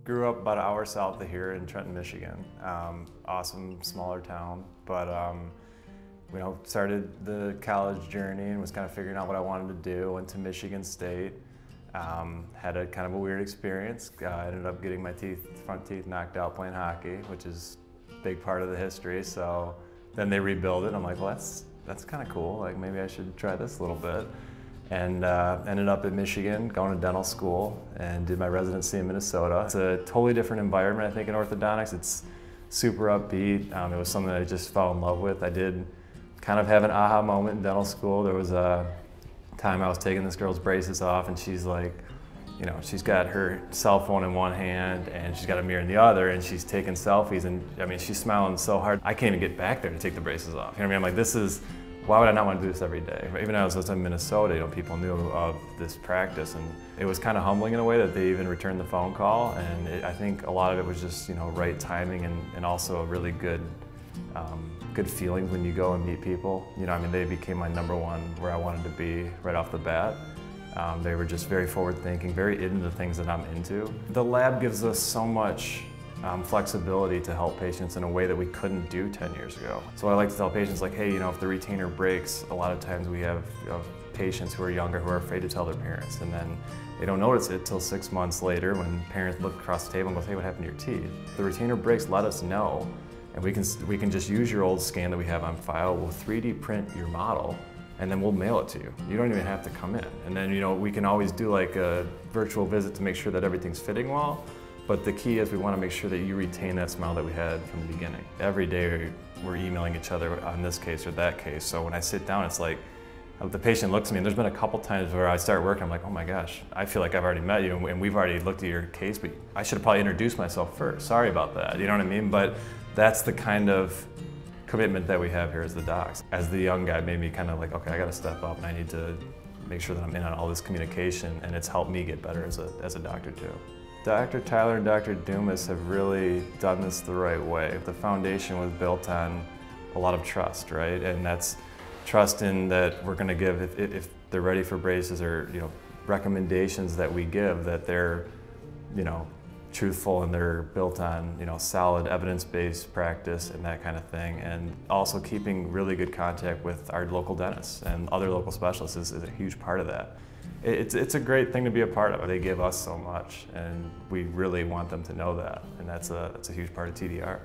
Grew up about an hour south of here in Trenton, Michigan. Awesome, smaller town, but started the college journey and was kind of figuring out what I wanted to do. Went to Michigan State, had a kind of a weird experience. Ended up getting my front teeth knocked out playing hockey, which is a big part of the history. So then they rebuild it. I'm like, well, that's kind of cool. Like maybe I should try this a little bit. And ended up in Michigan, going to dental school, and did my residency in Minnesota. It's a totally different environment, I think, in orthodontics. It's super upbeat. It was something that I just fell in love with. I did kind of have an aha moment in dental school. There was a time I was taking this girl's braces off, and she's like, she's got her cell phone in one hand, and she's got a mirror in the other, and she's taking selfies, and I mean, she's smiling so hard. I can't even get back there to take the braces off. You know what I mean? I'm like, why would I not want to do this every day? Even when I was in Minnesota, people knew of this practice, and it was kind of humbling in a way that they even returned the phone call. And I think a lot of it was just right timing, and also a really good feeling when you go and meet people. I mean, they became my #1 where I wanted to be right off the bat. They were just very forward thinking, very into the things that I'm into. The lab gives us so much flexibility to help patients in a way that we couldn't do 10 years ago. So I like to tell patients, like, hey, if the retainer breaks, a lot of times we have patients who are younger who are afraid to tell their parents, and then they don't notice it till 6 months later when parents look across the table and go, hey, what happened to your teeth? If the retainer breaks, let us know, and we can just use your old scan that we have on file. We'll 3D print your model, and then we'll mail it to you. You don't even have to come in. And then we can always do like a virtual visit to make sure that everything's fitting well. But the key is we want to make sure that you retain that smile that we had from the beginning. Every day we're emailing each other on this case or that case. So when I sit down, it's like the patient looks at me, and there's been a couple times where I start working, I'm like, oh my gosh, I feel like I've already met you and we've already looked at your case, but I should have probably introduced myself first. Sorry about that, you know what I mean? But that's the kind of commitment that we have here as the docs. As the young guy, made me kind of like, okay, I got to step up and I need to make sure that I'm in on all this communication, and it's helped me get better as a doctor too. Dr. Tyler and Dr. Dumas have really done this the right way. The foundation was built on a lot of trust, right? And that's trust in that we're going to give, if they're ready for braces, or recommendations that we give, that they're truthful and they're built on solid evidence-based practice and that kind of thing. And also keeping really good contact with our local dentists and other local specialists is a huge part of that. It's a great thing to be a part of. They give us so much, and we really want them to know that, and that's a huge part of TDR.